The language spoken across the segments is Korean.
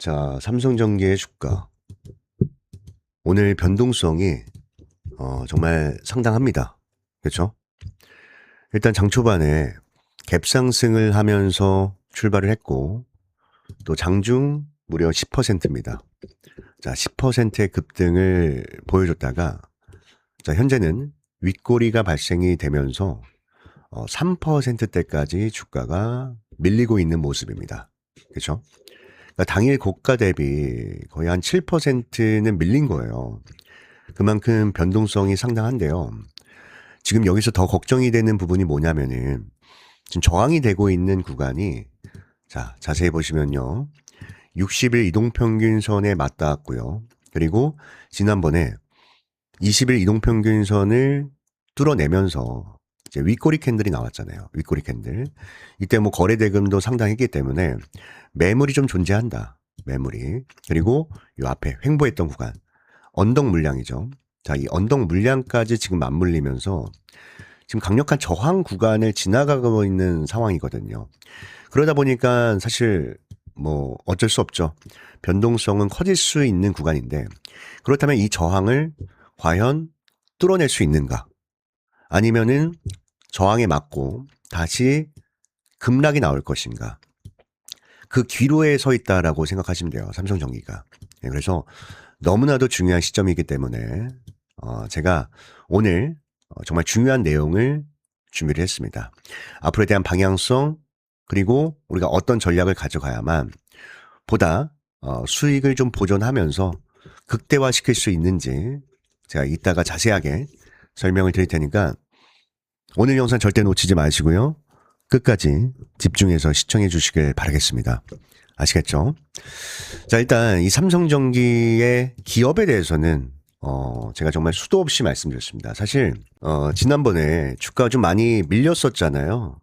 자, 삼성전기의 주가. 오늘 변동성이 정말 상당합니다. 그렇죠? 일단 장 초반에 갭상승을 하면서 출발을 했고 또 장중 무려 10%입니다. 자, 10%의 급등을 보여줬다가 자, 현재는 윗꼬리가 발생이 되면서 3%대까지 주가가 밀리고 있는 모습입니다. 그렇죠? 그러니까 당일 고가 대비 거의 한 7%는 밀린 거예요. 그만큼 변동성이 상당한데요. 지금 여기서 더 걱정이 되는 부분이 뭐냐면은 지금 저항이 되고 있는 구간이 자, 자세히 보시면요. 60일 이동평균선에 맞닿았고요. 그리고 지난번에 20일 이동평균선을 뚫어내면서 이제 윗꼬리 캔들이 나왔잖아요. 윗꼬리 캔들. 이때 뭐 거래 대금도 상당했기 때문에 매물이 좀 존재한다. 매물이. 그리고 이 앞에 횡보했던 구간. 언덕 물량이죠. 자, 이 언덕 물량까지 지금 맞물리면서 지금 강력한 저항 구간을 지나가고 있는 상황이거든요. 그러다 보니까 사실 뭐 어쩔 수 없죠. 변동성은 커질 수 있는 구간인데 그렇다면 이 저항을 과연 뚫어낼 수 있는가? 아니면은 저항에 맞고 다시 급락이 나올 것인가? 그 기로에 서 있다라고 생각하시면 돼요. 삼성전기가. 그래서 너무나도 중요한 시점이기 때문에 제가 오늘 정말 중요한 내용을 준비를 했습니다. 앞으로에 대한 방향성 그리고 우리가 어떤 전략을 가져가야만 보다 수익을 좀 보존하면서 극대화시킬 수 있는지 제가 이따가 자세하게 설명을 드릴 테니까 오늘 영상 절대 놓치지 마시고요. 끝까지 집중해서 시청해 주시길 바라겠습니다. 아시겠죠? 자, 일단 이 삼성전기의 기업에 대해서는 제가 정말 수도 없이 말씀드렸습니다. 사실 지난번에 주가가 좀 많이 밀렸었잖아요.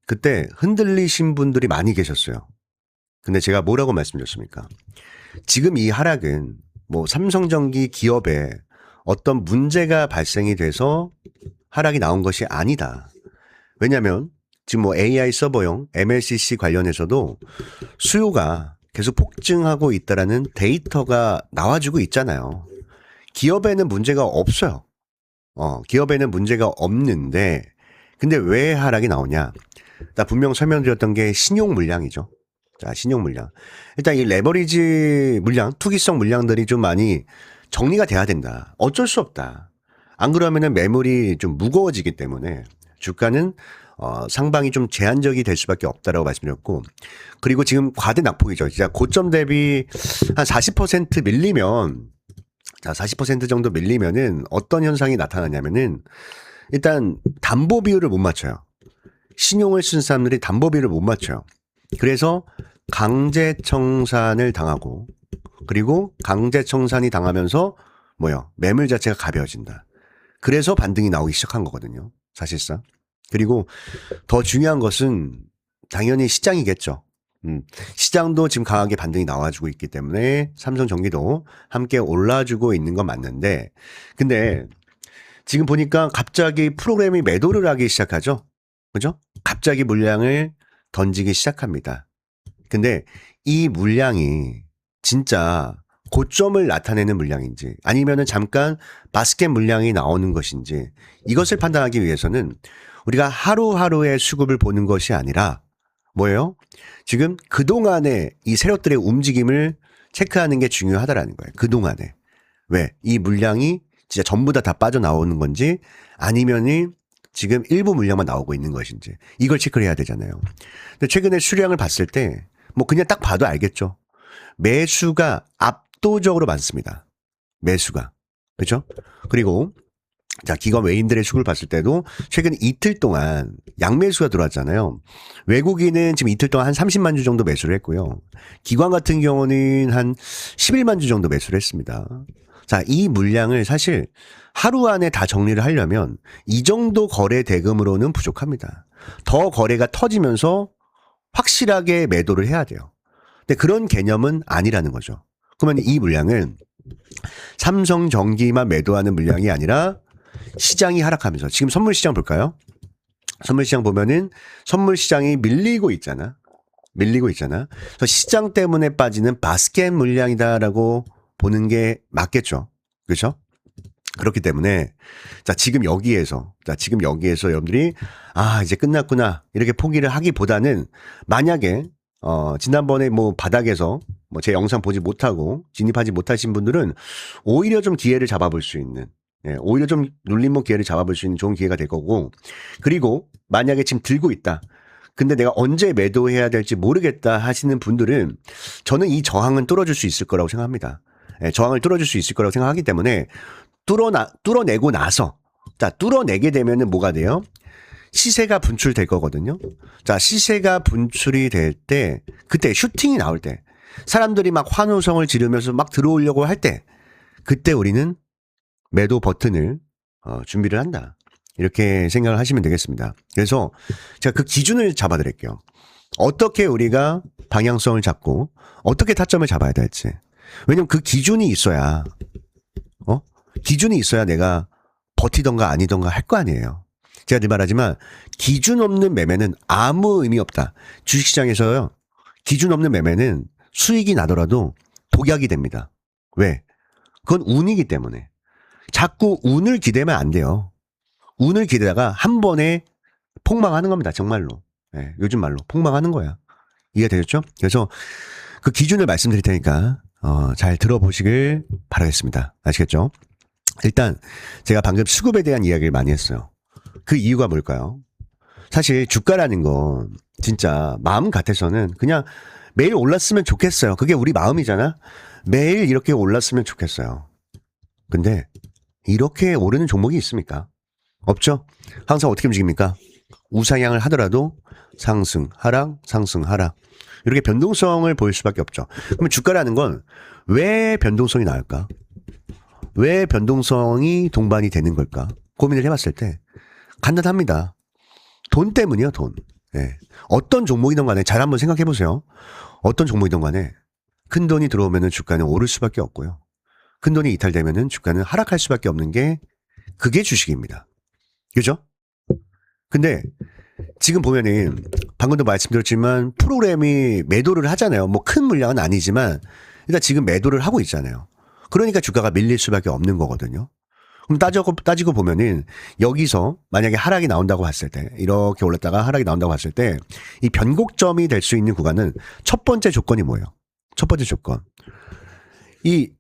그때 흔들리신 분들이 많이 계셨어요. 근데 제가 뭐라고 말씀드렸습니까? 지금 이 하락은 뭐 삼성전기 기업에 어떤 문제가 발생이 돼서 하락이 나온 것이 아니다. 왜냐하면 지금 뭐 AI 서버용 MLCC 관련해서도 수요가 계속 폭증하고 있다라는 데이터가 나와주고 있잖아요. 기업에는 문제가 없어요. 기업에는 문제가 없는데 근데 왜 하락이 나오냐? 나 분명 설명드렸던 게 신용 물량이죠. 자, 신용 물량. 일단 이 레버리지 물량, 투기성 물량들이 좀 많이 정리가 돼야 된다. 어쩔 수 없다. 안 그러면은 매물이 좀 무거워지기 때문에 주가는 상방이 좀 제한적이 될 수밖에 없다라고 말씀드렸고, 그리고 지금 과대 낙폭이죠. 진짜 고점 대비 한 40% 밀리면, 자, 40% 정도 밀리면은 어떤 현상이 나타나냐면은 일단 담보 비율을 못 맞춰요. 신용을 쓴 사람들이 담보 비율을 못 맞춰요. 그래서 강제 청산을 당하고, 그리고 강제 청산이 당하면서 뭐요? 매물 자체가 가벼워진다. 그래서 반등이 나오기 시작한 거거든요. 사실상. 그리고 더 중요한 것은 당연히 시장이겠죠. 시장도 지금 강하게 반등이 나와주고 있기 때문에 삼성전기도 함께 올라주고 있는 건 맞는데, 근데 지금 보니까 갑자기 프로그램이 매도를 하기 시작하죠. 그죠? 갑자기 물량을 던지기 시작합니다. 근데 이 물량이 진짜 고점을 나타내는 물량인지 아니면은 잠깐 바스켓 물량이 나오는 것인지 이것을 판단하기 위해서는 우리가 하루하루의 수급을 보는 것이 아니라 뭐예요? 지금 그동안의 이 세력들의 움직임을 체크하는 게 중요하다라는 거예요. 그동안에. 왜? 이 물량이 진짜 전부 다 빠져나오는 건지 아니면은 지금 일부 물량만 나오고 있는 것인지 이걸 체크를 해야 되잖아요. 근데 최근에 수량을 봤을 때 뭐 그냥 딱 봐도 알겠죠. 매수가 압도적으로 많습니다. 매수가. 그렇죠? 그리고 자, 기관 외인들의 수급을 봤을 때도 최근 이틀 동안 양매수가 들어왔잖아요. 외국인은 지금 이틀 동안 한 30만 주 정도 매수를 했고요. 기관 같은 경우는 한 11만 주 정도 매수를 했습니다. 자, 이 물량을 사실 하루 안에 다 정리를 하려면 이 정도 거래 대금으로는 부족합니다. 더 거래가 터지면서 확실하게 매도를 해야 돼요. 근데 그런 개념은 아니라는 거죠. 그러면 이 물량은 삼성전기만 매도하는 물량이 아니라 시장이 하락하면서 지금 선물 시장 볼까요? 선물 시장 보면은 선물 시장이 밀리고 있잖아. 밀리고 있잖아. 그래서 시장 때문에 빠지는 바스켓 물량이다라고 보는 게 맞겠죠. 그렇죠? 그렇기 때문에 지금 여기에서 여러분들이 이제 끝났구나 이렇게 포기를 하기보다는 만약에 지난번에 뭐 바닥에서 뭐 제 영상 보지 못하고 진입하지 못하신 분들은 오히려 좀 기회를 잡아볼 수 있는, 오히려 좀 눌림목 기회를 잡아볼 수 있는 좋은 기회가 될 거고, 그리고 만약에 지금 들고 있다. 근데 내가 언제 매도해야 될지 모르겠다 하시는 분들은 저는 이 저항은 뚫어줄 수 있을 거라고 생각합니다. 저항을 뚫어줄 수 있을 거라고 생각하기 때문에 뚫어내고 나서, 뚫어내게 되면은 뭐가 돼요? 시세가 분출될 거거든요. 시세가 분출이 될 때, 그때 슈팅이 나올 때, 사람들이 막 환호성을 지르면서 막 들어오려고 할 때, 그때 우리는 매도 버튼을 준비를 한다. 이렇게 생각을 하시면 되겠습니다. 그래서 제가 그 기준을 잡아 드릴게요. 어떻게 우리가 방향성을 잡고 어떻게 타점을 잡아야 될지. 왜냐면 그 기준이 있어야 내가 버티던가 아니던가 할 거 아니에요. 제가 늘 말하지만 기준 없는 매매는 아무 의미 없다. 주식시장에서요, 기준 없는 매매는 수익이 나더라도 독약이 됩니다. 왜? 그건 운이기 때문에. 자꾸 운을 기대면 안 돼요. 운을 기대다가 한 번에 폭망하는 겁니다. 정말로. 요즘 말로 폭망하는 거야. 이해되셨죠? 그래서 그 기준을 말씀드릴 테니까 잘 들어보시길 바라겠습니다. 아시겠죠? 일단 제가 방금 수급에 대한 이야기를 많이 했어요. 그 이유가 뭘까요? 사실 주가라는 건 진짜 마음 같아서는 그냥 매일 올랐으면 좋겠어요. 그게 우리 마음이잖아. 매일 이렇게 올랐으면 좋겠어요. 근데 이렇게 오르는 종목이 있습니까? 없죠? 항상 어떻게 움직입니까? 우상향을 하더라도 상승, 하락, 상승, 하락. 이렇게 변동성을 보일 수밖에 없죠. 그러면 주가라는 건 왜 변동성이 나올까? 왜 변동성이 동반이 되는 걸까? 고민을 해봤을 때 간단합니다. 돈 때문이요, 돈. 어떤 종목이든 간에 잘 한번 생각해 보세요. 어떤 종목이든 간에 큰 돈이 들어오면 주가는 오를 수밖에 없고요. 큰 돈이 이탈되면 주가는 하락할 수밖에 없는 게 그게 주식입니다. 그죠? 근데 지금 보면은 방금도 말씀드렸지만 프로그램이 매도를 하잖아요. 뭐 큰 물량은 아니지만 일단 지금 매도를 하고 있잖아요. 그러니까 주가가 밀릴 수밖에 없는 거거든요. 그럼 따지고 보면은 여기서 만약에 하락이 나온다고 봤을 때, 이렇게 올랐다가 하락이 나온다고 봤을 때 이 변곡점이 될 수 있는 구간은 첫 번째 조건이 뭐예요? 첫 번째 조건. 이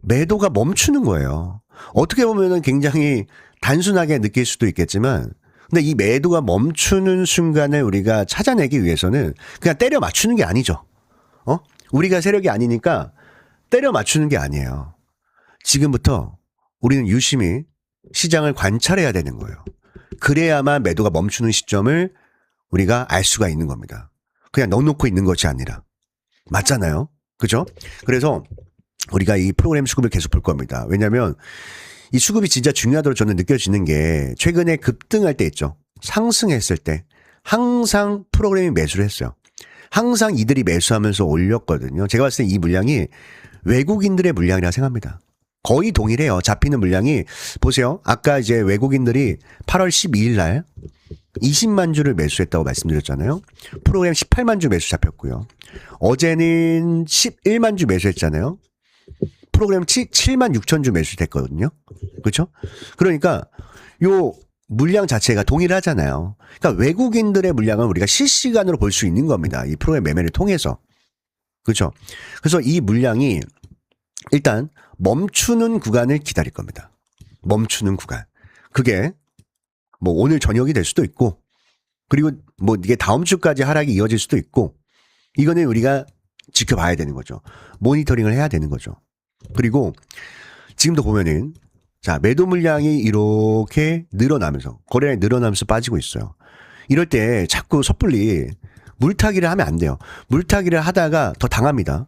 매도가 멈추는 거예요. 어떻게 보면은 굉장히 단순하게 느낄 수도 있겠지만, 근데 이 매도가 멈추는 순간을 우리가 찾아내기 위해서는 그냥 때려 맞추는 게 아니죠. 우리가 세력이 아니니까 때려 맞추는 게 아니에요. 지금부터 우리는 유심히 시장을 관찰해야 되는 거예요. 그래야만 매도가 멈추는 시점을 우리가 알 수가 있는 겁니다. 그냥 넣어놓고 있는 것이 아니라. 맞잖아요. 그죠? 그래서 우리가 이 프로그램 수급을 계속 볼 겁니다. 왜냐하면 이 수급이 진짜 중요하다고 저는 느껴지는 게 최근에 급등할 때 있죠. 상승했을 때 항상 프로그램이 매수를 했어요. 항상 이들이 매수하면서 올렸거든요. 제가 봤을 때 이 물량이 외국인들의 물량이라 생각합니다. 거의 동일해요. 잡히는 물량이. 보세요. 아까 이제 외국인들이 8월 12일 날 20만 주를 매수했다고 말씀드렸잖아요. 프로그램 18만 주 매수 잡혔고요. 어제는 11만 주 매수했잖아요. 프로그램 7만 6천 주 매수됐거든요. 그렇죠? 그러니까 요 물량 자체가 동일하잖아요. 그러니까 외국인들의 물량은 우리가 실시간으로 볼 수 있는 겁니다. 이 프로그램 매매를 통해서. 그렇죠? 그래서 이 물량이 일단 멈추는 구간을 기다릴 겁니다. 멈추는 구간. 그게 뭐 오늘 저녁이 될 수도 있고, 그리고 뭐 이게 다음 주까지 하락이 이어질 수도 있고, 이거는 우리가 지켜봐야 되는 거죠. 모니터링을 해야 되는 거죠. 그리고 지금도 보면은 매도 물량이 이렇게 늘어나면서, 거래량이 늘어나면서 빠지고 있어요. 이럴 때 자꾸 섣불리 물타기를 하면 안 돼요. 물타기를 하다가 더 당합니다.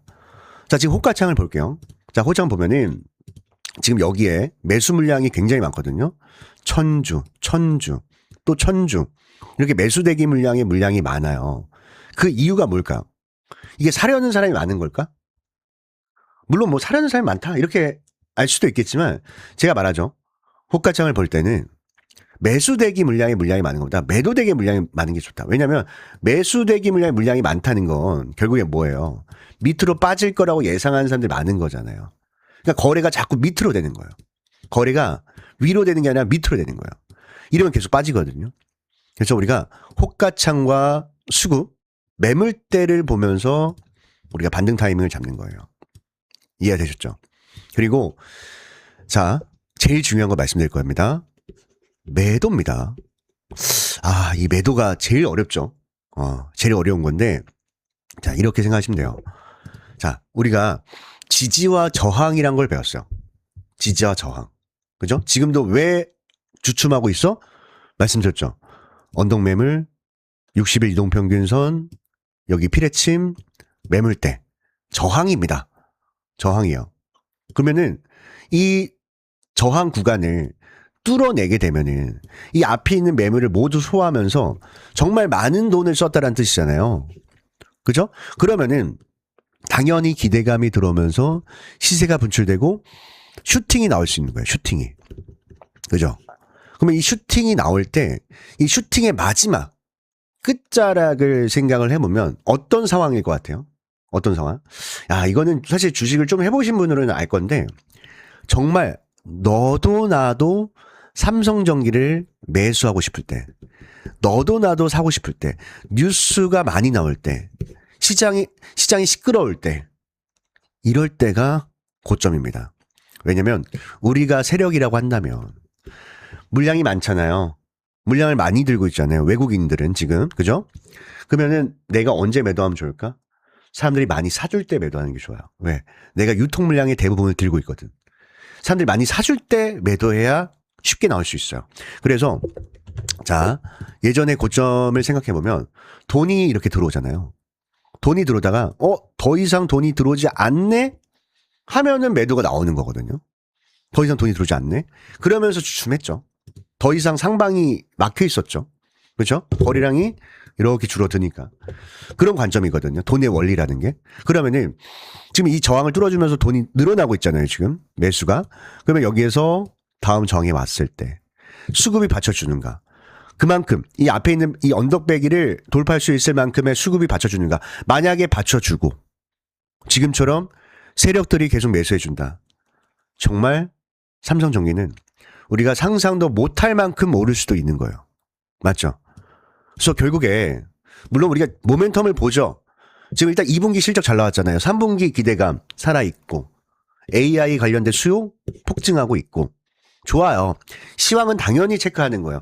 지금 호가창을 볼게요. 호가창 보면은 지금 여기에 매수 물량이 굉장히 많거든요. 1000주, 또 1000주. 이렇게 매수대기 물량이 많아요. 그 이유가 뭘까요? 이게 사려는 사람이 많은 걸까? 물론 뭐 사려는 사람이 많다 이렇게 알 수도 있겠지만, 제가 말하죠. 호가창을 볼 때는 매수대기 물량이 많은 것보다 매도대기 물량이 많은 게 좋다. 왜냐하면 매수대기 물량이 많다는 건 결국에 뭐예요? 밑으로 빠질 거라고 예상하는 사람들이 많은 거잖아요. 그러니까 거래가 자꾸 밑으로 되는 거예요. 거래가 위로 되는 게 아니라 밑으로 되는 거예요. 이러면 계속 빠지거든요. 그래서 우리가 호가창과 수급, 매물대를 보면서 우리가 반등 타이밍을 잡는 거예요. 이해되셨죠? 그리고 자, 제일 중요한 거 말씀드릴 겁니다. 매도입니다. 이 매도가 제일 어렵죠. 제일 어려운 건데, 자, 이렇게 생각하시면 돼요. 자, 우리가 지지와 저항이란 걸 배웠어요. 지지와 저항. 그죠? 지금도 왜 주춤하고 있어? 말씀드렸죠. 언덕매물, 60일 이동평균선, 여기 피레침, 매물대. 저항입니다. 저항이요. 그러면은 이 저항 구간을 뚫어내게 되면은 이 앞에 있는 매물을 모두 소화하면서 정말 많은 돈을 썼다라는 뜻이잖아요. 그죠? 그러면은 당연히 기대감이 들어오면서 시세가 분출되고 슈팅이 나올 수 있는 거예요. 슈팅이. 그죠? 그러면 이 슈팅이 나올 때 이 슈팅의 마지막 끝자락을 생각을 해보면 어떤 상황일 것 같아요? 어떤 상황? 이거는 사실 주식을 좀 해보신 분들은 알 건데 정말 너도 나도 삼성전기를 매수하고 싶을 때, 너도 나도 사고 싶을 때, 뉴스가 많이 나올 때, 시장이 시끄러울 때, 이럴 때가 고점입니다. 왜냐면 우리가 세력이라고 한다면 물량이 많잖아요. 물량을 많이 들고 있잖아요. 외국인들은 지금. 그죠? 그러면은 내가 언제 매도하면 좋을까? 사람들이 많이 사줄 때 매도하는 게 좋아요. 왜? 내가 유통 물량의 대부분을 들고 있거든. 사람들이 많이 사줄 때 매도해야 쉽게 나올 수 있어요. 그래서 자, 예전에 고점을 생각해보면 돈이 이렇게 들어오잖아요. 돈이 들어오다가 더 이상 돈이 들어오지 않네? 하면은 매도가 나오는 거거든요. 더 이상 돈이 들어오지 않네? 그러면서 주춤했죠. 더 이상 상방이 막혀 있었죠. 그렇죠? 거래량이 이렇게 줄어드니까. 그런 관점이거든요. 돈의 원리라는 게. 그러면은 지금 이 저항을 뚫어주면서 돈이 늘어나고 있잖아요. 지금 매수가. 그러면 여기에서 다음 저항이 왔을 때 수급이 받쳐주는가. 그만큼 이 앞에 있는 이 언덕배기를 돌파할 수 있을 만큼의 수급이 받쳐주는가. 만약에 받쳐주고 지금처럼 세력들이 계속 매수해준다. 정말 삼성전기는 우리가 상상도 못할 만큼 오를 수도 있는 거예요. 맞죠? 그래서 결국에 물론 우리가 모멘텀을 보죠. 지금 일단 2분기 실적 잘 나왔잖아요. 3분기 기대감 살아있고 AI 관련된 수요 폭증하고 있고 좋아요. 시황은 당연히 체크하는 거예요.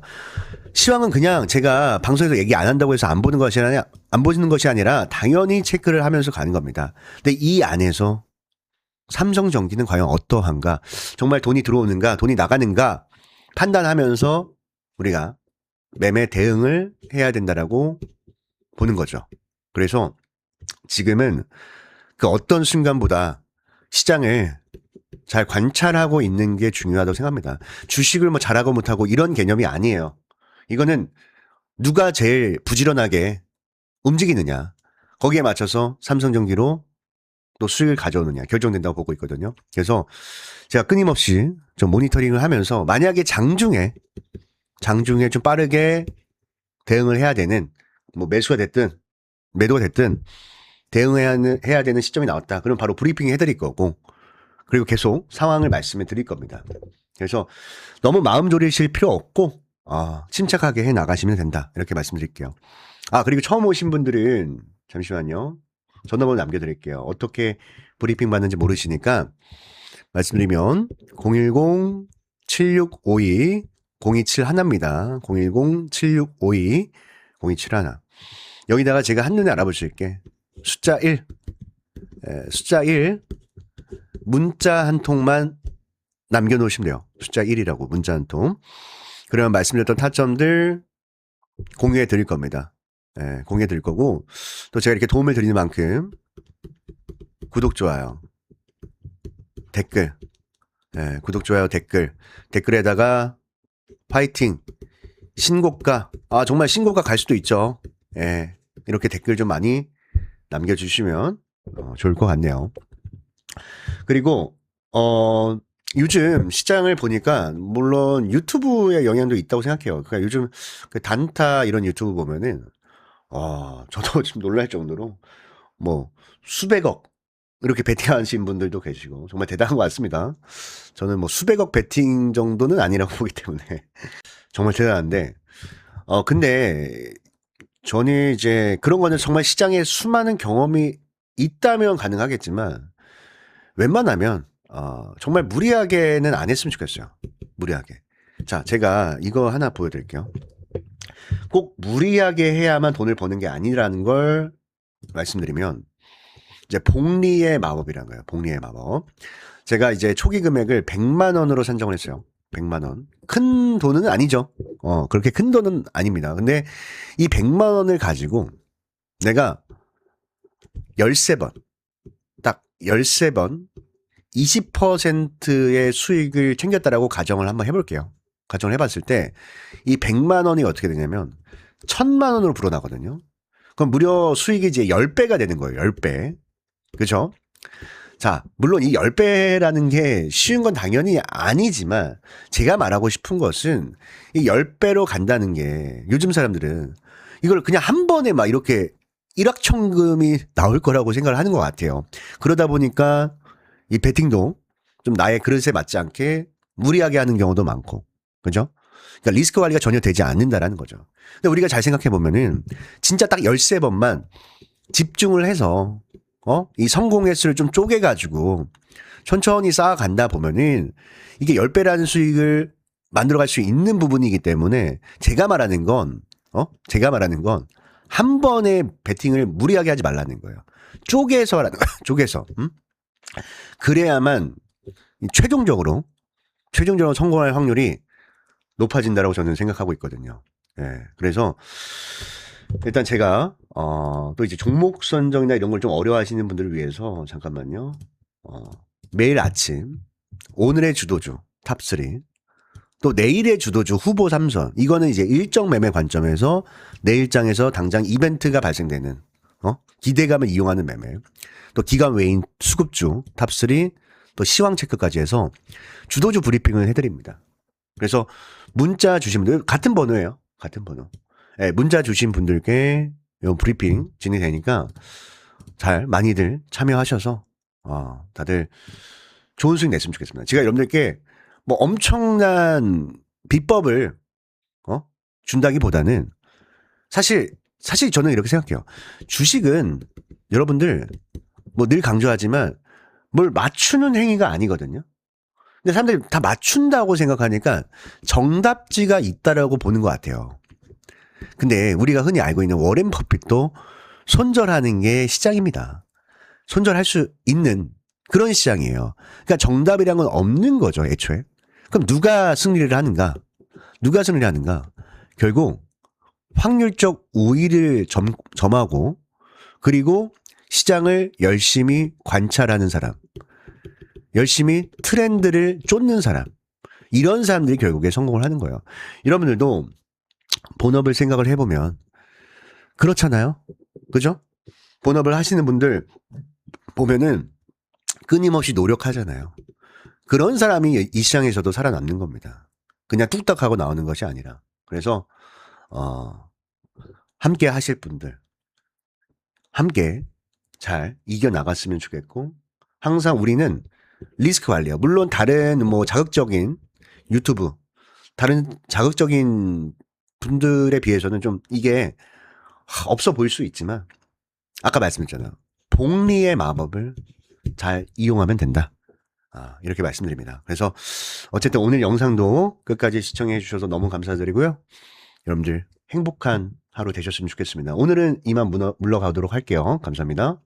시황은 그냥 제가 방송에서 얘기 안 한다고 해서 안 보는 것이 아니라 당연히 체크를 하면서 가는 겁니다. 근데 이 안에서 삼성전기는 과연 어떠한가? 정말 돈이 들어오는가? 돈이 나가는가? 판단하면서 우리가 매매 대응을 해야 된다라고 보는 거죠. 그래서 지금은 그 어떤 순간보다 시장을 잘 관찰하고 있는 게 중요하다고 생각합니다. 주식을 뭐 잘하고 못하고 이런 개념이 아니에요. 이거는 누가 제일 부지런하게 움직이느냐. 거기에 맞춰서 삼성전기로 또 수익을 가져오느냐 결정된다고 보고 있거든요. 그래서 제가 끊임없이 좀 모니터링을 하면서 만약에 장중에 좀 빠르게 대응을 해야 되는 뭐 매수가 됐든 매도가 됐든 대응해야 되는 시점이 나왔다. 그럼 바로 브리핑 해드릴 거고 그리고 계속 상황을 말씀해 드릴 겁니다. 그래서 너무 마음 졸이실 필요 없고 침착하게 해 나가시면 된다. 이렇게 말씀드릴게요. 그리고 처음 오신 분들은 잠시만요. 전화번호 남겨드릴게요. 어떻게 브리핑 받는지 모르시니까 말씀드리면 010-7652-0271입니다. 010-7652-0271. 여기다가 제가 한눈에 알아볼 수 있게 숫자 1 문자 한 통만 남겨놓으시면 돼요. 숫자 1이라고 문자 한 통. 그러면 말씀드렸던 타점들 공유해 드릴 겁니다. 공유해 드릴 거고 또 제가 이렇게 도움을 드리는 만큼 구독, 좋아요, 댓글, 구독, 좋아요, 댓글에다가 파이팅, 신고가, 정말 신고가 갈 수도 있죠. 이렇게 댓글 좀 많이 남겨주시면 좋을 것 같네요. 그리고 요즘 시장을 보니까 물론 유튜브의 영향도 있다고 생각해요. 그러니까 요즘 그 단타 이런 유튜브 보면은 저도 지금 놀랄 정도로 뭐 수백억 이렇게 베팅하신 분들도 계시고 정말 대단한 것 같습니다. 저는 뭐 수백억 베팅 정도는 아니라고 보기 때문에 정말 대단한데 근데 저는 이제 그런 거는 정말 시장에 수많은 경험이 있다면 가능하겠지만 웬만하면 정말 무리하게는 안 했으면 좋겠어요. 무리하게. 자, 제가 이거 하나 보여드릴게요. 꼭 무리하게 해야만 돈을 버는 게 아니라는 걸 말씀드리면 이제 복리의 마법이라는 거예요. 복리의 마법. 제가 이제 초기 금액을 100만 원으로 산정을 했어요. 100만 원. 큰 돈은 아니죠. 그렇게 큰 돈은 아닙니다. 근데 이 100만 원을 가지고 내가 13번, 딱 13번 20%의 수익을 챙겼다라고 가정을 한번 해볼게요. 가정을 해봤을 때 이 100만 원이 어떻게 되냐면 1000만 원으로 불어나거든요. 그럼 무려 수익이 이제 10배가 되는 거예요. 10배. 그죠? 자, 물론 이 10배라는 게 쉬운 건 당연히 아니지만 제가 말하고 싶은 것은 이 10배로 간다는 게 요즘 사람들은 이걸 그냥 한 번에 막 이렇게 일확천금이 나올 거라고 생각을 하는 것 같아요. 그러다 보니까 이 베팅도 좀 나의 그릇에 맞지 않게 무리하게 하는 경우도 많고. 그죠? 그러니까 리스크 관리가 전혀 되지 않는다라는 거죠. 근데 우리가 잘 생각해 보면은 진짜 딱 13번만 집중을 해서 이 성공 횟수를 좀 쪼개가지고 천천히 쌓아간다 보면은 이게 10배라는 수익을 만들어갈 수 있는 부분이기 때문에 제가 말하는 건 한 번에 베팅을 무리하게 하지 말라는 거예요. 쪼개서라는 거예요. 쪼개서. 그래야만 최종적으로 성공할 확률이 높아진다라고 저는 생각하고 있거든요. 예. 그래서 일단 제가 또 이제 종목 선정이나 이런 걸 좀 어려워하시는 분들을 위해서 잠깐만요. 매일 아침 오늘의 주도주 탑3 또 내일의 주도주 후보 3선 이거는 이제 일정 매매 관점에서 내일장에서 당장 이벤트가 발생되는 기대감을 이용하는 매매 또 기간 외인 수급주 탑3 또 시황 체크까지 해서 주도주 브리핑을 해드립니다. 그래서 문자 주신 분들 같은 번호예요. 같은 번호. 네, 문자 주신 분들께 요 브리핑 진행되니까 잘 많이들 참여하셔서 다들 좋은 수익 냈으면 좋겠습니다. 제가 여러분들께 뭐 엄청난 비법을 준다기보다는 사실 저는 이렇게 생각해요. 주식은 여러분들 뭐 늘 강조하지만 뭘 맞추는 행위가 아니거든요. 근데 사람들이 다 맞춘다고 생각하니까 정답지가 있다라고 보는 것 같아요. 근데 우리가 흔히 알고 있는 워렌 버핏도 손절하는 게 시장입니다. 손절할 수 있는 그런 시장이에요. 그러니까 정답이란 건 없는 거죠, 애초에. 그럼 누가 승리를 하는가? 결국 확률적 우위를 점하고 그리고 시장을 열심히 관찰하는 사람, 열심히 트렌드를 쫓는 사람, 이런 사람들이 결국에 성공을 하는 거예요. 여러분들도 본업을 생각을 해보면 그렇잖아요. 그죠? 본업을 하시는 분들 보면은 끊임없이 노력하잖아요. 그런 사람이 이 시장에서도 살아남는 겁니다. 그냥 뚝딱 하고 나오는 것이 아니라. 그래서 함께 하실 분들 함께 잘 이겨나갔으면 좋겠고 항상 우리는 리스크 관리요. 물론 다른 뭐 자극적인 유튜브 다른 자극적인 분들에 비해서는 좀 이게 없어 보일 수 있지만 아까 말씀드렸잖아요. 복리의 마법을 잘 이용하면 된다. 이렇게 말씀드립니다. 그래서 어쨌든 오늘 영상도 끝까지 시청해 주셔서 너무 감사드리고요. 여러분들 행복한 하루 되셨으면 좋겠습니다. 오늘은 이만 물러가도록 할게요. 감사합니다.